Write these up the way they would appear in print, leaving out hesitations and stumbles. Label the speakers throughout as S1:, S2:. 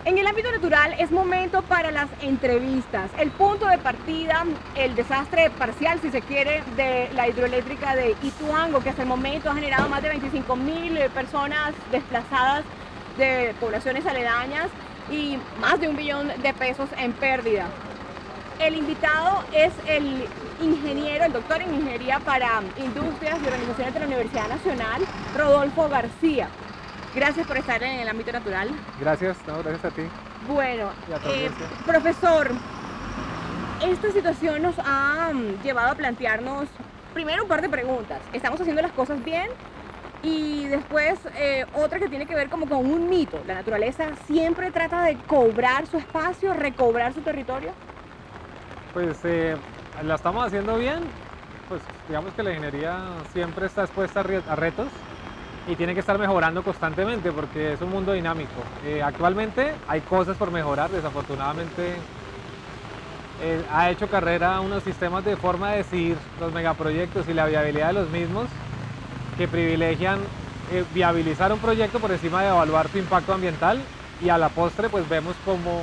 S1: En el ámbito natural es momento para las entrevistas. El punto de partida, el desastre parcial, si se quiere, de la hidroeléctrica de Ituango, que hasta el momento ha generado más de 25.000 personas desplazadas de poblaciones aledañas y más de 1 billón de pesos en pérdida. El invitado es el ingeniero, el doctor en ingeniería para industrias y organizaciones de la Universidad Nacional, Rodolfo García. Gracias por estar en el ámbito natural.
S2: Gracias, no, gracias a ti.
S1: Bueno,
S2: Y a tu audiencia.
S1: profesor, esta situación nos ha llevado a plantearnos primero un par de preguntas. ¿Estamos haciendo las cosas bien? Y después otra que tiene que ver como con un mito. ¿La naturaleza siempre trata de cobrar su espacio, recobrar su territorio?
S2: Pues la estamos haciendo bien, pues digamos que la ingeniería siempre está expuesta a retos y tiene que estar mejorando constantemente porque es un mundo dinámico. Actualmente hay cosas por mejorar, desafortunadamente ha hecho carrera unos sistemas de forma de decidir los megaproyectos y la viabilidad de los mismos que privilegian viabilizar un proyecto por encima de evaluar su impacto ambiental, y a la postre pues vemos como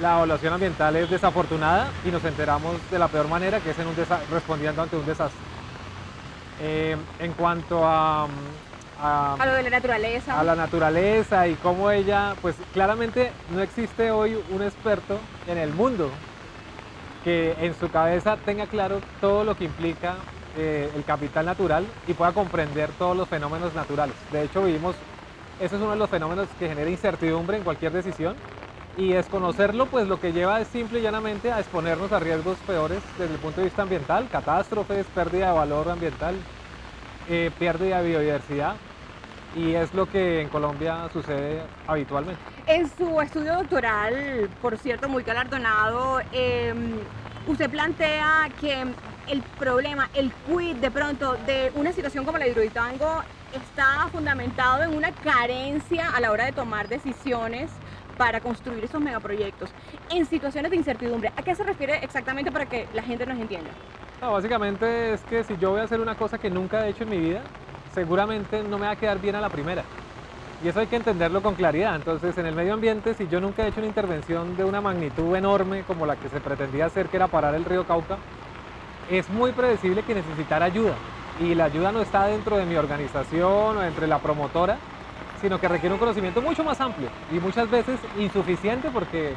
S2: la evaluación ambiental es desafortunada y nos enteramos de la peor manera, que es respondiendo ante un desastre. En cuanto a
S1: lo de la naturaleza.
S2: A la naturaleza y cómo ella, pues claramente no existe hoy un experto en el mundo que en su cabeza tenga claro todo lo que implica el capital natural y pueda comprender todos los fenómenos naturales. De hecho, ese es uno de los fenómenos que genera incertidumbre en cualquier decisión, y desconocerlo pues lo que lleva es simple y llanamente a exponernos a riesgos peores desde el punto de vista ambiental, catástrofes, pérdida de valor ambiental, pérdida de biodiversidad, y es lo que en Colombia sucede habitualmente.
S1: En su estudio doctoral, por cierto, muy galardonado, usted plantea que el problema, el quid de pronto de una situación como la de Hidroituango está fundamentado en una carencia a la hora de tomar decisiones para construir esos megaproyectos en situaciones de incertidumbre. ¿A qué se refiere exactamente para que la gente nos entienda?
S2: No, básicamente es que si yo voy a hacer una cosa que nunca he hecho en mi vida, seguramente no me va a quedar bien a la primera. Y eso hay que entenderlo con claridad. Entonces, en el medio ambiente, si yo nunca he hecho una intervención de una magnitud enorme como la que se pretendía hacer, que era parar el río Cauca, es muy predecible que necesitará ayuda. Y la ayuda no está dentro de mi organización o entre la promotora, sino que requiere un conocimiento mucho más amplio y muchas veces insuficiente porque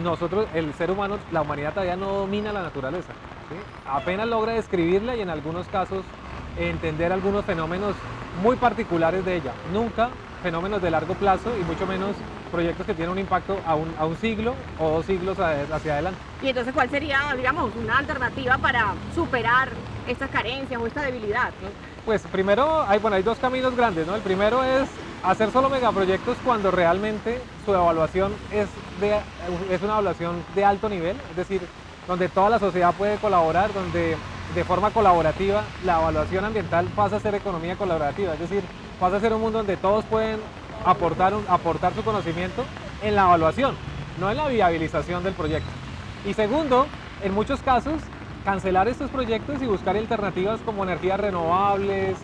S2: nosotros, el ser humano, la humanidad todavía no domina la naturaleza, ¿sí? Apenas logra describirla y en algunos casos entender algunos fenómenos muy particulares de ella. Nunca fenómenos de largo plazo y mucho menos proyectos que tienen un impacto a un siglo o 2 siglos hacia adelante.
S1: Y entonces, ¿cuál sería, digamos, una alternativa para superar estas carencias o esta debilidad, ¿no?
S2: Pues primero hay 2 caminos grandes, ¿no? El primero es hacer solo megaproyectos cuando realmente su evaluación es una evaluación de alto nivel, es decir, donde toda la sociedad puede colaborar, donde de forma colaborativa la evaluación ambiental pasa a ser economía colaborativa, es decir, pasa a ser un mundo donde todos pueden aportar su conocimiento en la evaluación, no en la viabilización del proyecto. Y segundo, en muchos casos, cancelar estos proyectos y buscar alternativas como energías renovables,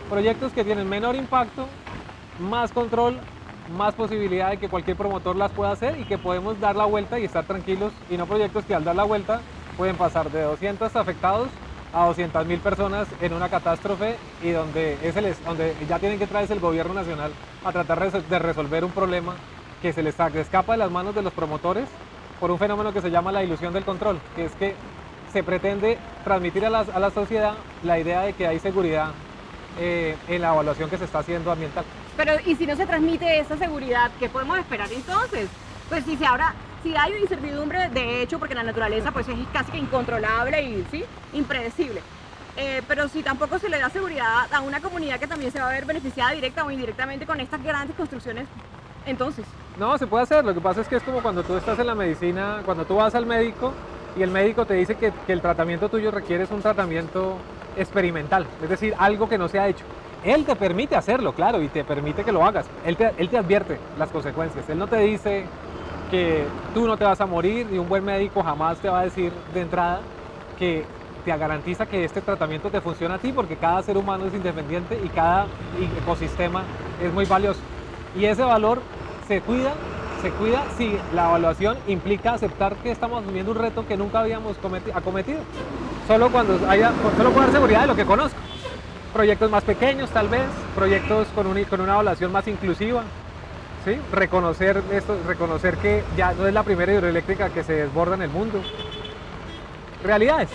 S2: proyectos que tienen menor impacto, más control, más posibilidad de que cualquier promotor las pueda hacer y que podemos dar la vuelta y estar tranquilos, y no proyectos que al dar la vuelta pueden pasar de 200 afectados a 200.000 personas en una catástrofe, y donde ya tienen que traerse el gobierno nacional a tratar de resolver un problema que se les escapa de las manos de los promotores por un fenómeno que se llama la ilusión del control, que es que se pretende transmitir a la sociedad la idea de que hay seguridad en la evaluación que se está haciendo ambiental.
S1: Pero, ¿y si no se transmite esa seguridad, qué podemos esperar entonces? Pues si hay una incertidumbre, de hecho, porque la naturaleza pues es casi que incontrolable y ¿sí? Impredecible. Pero si tampoco se le da seguridad a una comunidad que también se va a ver beneficiada directa o indirectamente con estas grandes construcciones, entonces...
S2: No, se puede hacer. Lo que pasa es que es como cuando tú estás en la medicina, cuando tú vas al médico y el médico te dice que el tratamiento tuyo requiere un tratamiento experimental, es decir, algo que no se ha hecho. Él te permite hacerlo, claro, y te permite que lo hagas. Él te advierte las consecuencias. Él no te dice que tú no te vas a morir, y un buen médico jamás te va a decir de entrada que te garantiza que este tratamiento te funciona a ti, porque cada ser humano es independiente y cada ecosistema es muy valioso. Y ese valor se cuida, se cuida si la evaluación implica aceptar que estamos asumiendo un reto que nunca habíamos acometido. Solo solo puedo dar seguridad de lo que conozco. Proyectos más pequeños tal vez, proyectos con una evaluación más inclusiva, ¿sí? Reconocer que ya no es la primera hidroeléctrica que se desborda en el mundo. Realidades.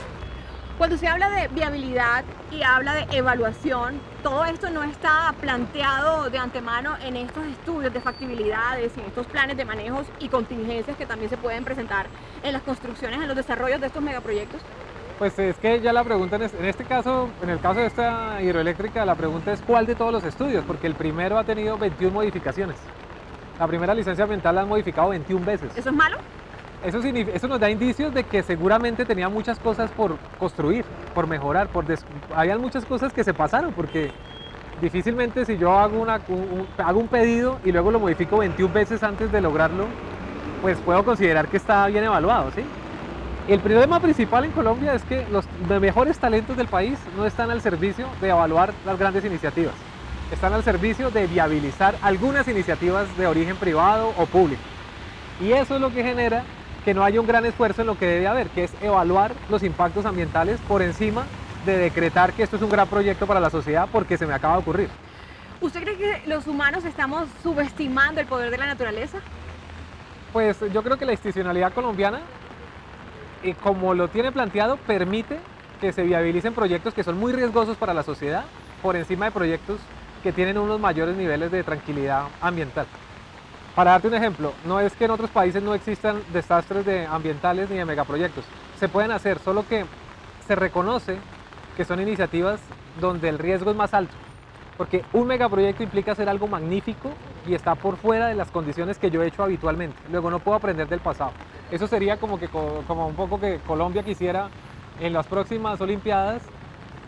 S1: Cuando se habla de viabilidad y habla de evaluación, todo esto no está planteado de antemano en estos estudios de factibilidades, en estos planes de manejos y contingencias que también se pueden presentar en las construcciones, en los desarrollos de estos megaproyectos.
S2: Pues es que ya la pregunta en este caso, en el caso de esta hidroeléctrica, la pregunta es cuál de todos los estudios, porque el primero ha tenido 21 modificaciones. La primera licencia ambiental la han modificado 21 veces.
S1: ¿Eso es malo?
S2: Eso nos da indicios de que seguramente tenía muchas cosas por construir, por mejorar, habían muchas cosas que se pasaron, porque difícilmente si yo hago un pedido y luego lo modifico 21 veces antes de lograrlo, pues puedo considerar que está bien evaluado, ¿sí? El problema principal en Colombia es que los mejores talentos del país no están al servicio de evaluar las grandes iniciativas, están al servicio de viabilizar algunas iniciativas de origen privado o público. Y eso es lo que genera que no haya un gran esfuerzo en lo que debe haber, que es evaluar los impactos ambientales por encima de decretar que esto es un gran proyecto para la sociedad porque se me acaba de ocurrir.
S1: ¿Usted cree que los humanos estamos subestimando el poder de la naturaleza?
S2: Pues yo creo que la institucionalidad colombiana, como lo tiene planteado, permite que se viabilicen proyectos que son muy riesgosos para la sociedad por encima de proyectos que tienen unos mayores niveles de tranquilidad ambiental. Para darte un ejemplo, no es que en otros países no existan desastres ambientales ni de megaproyectos. Se pueden hacer, solo que se reconoce que son iniciativas donde el riesgo es más alto. Porque un megaproyecto implica hacer algo magnífico y está por fuera de las condiciones que yo he hecho habitualmente. Luego no puedo aprender del pasado. Eso sería como un poco que Colombia quisiera en las próximas Olimpiadas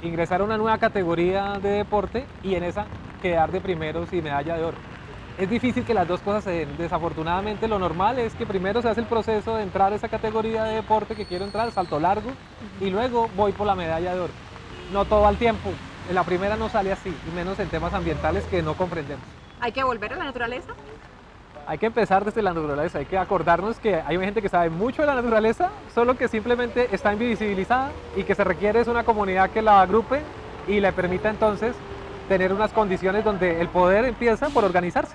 S2: ingresar a una nueva categoría de deporte y en esa quedar de primeros y medalla de oro. Es difícil que las dos cosas se den. Desafortunadamente lo normal es que primero se hace el proceso de entrar a esa categoría de deporte que quiero entrar, salto largo, y luego voy por la medalla de oro. No todo al tiempo. En la primera no sale así, y menos en temas ambientales que no comprendemos.
S1: ¿Hay que volver a la naturaleza?
S2: Hay que empezar desde la naturaleza, hay que acordarnos que hay gente que sabe mucho de la naturaleza, solo que simplemente está invisibilizada y que se requiere es una comunidad que la agrupe y le permita entonces tener unas condiciones donde el poder empieza por organizarse.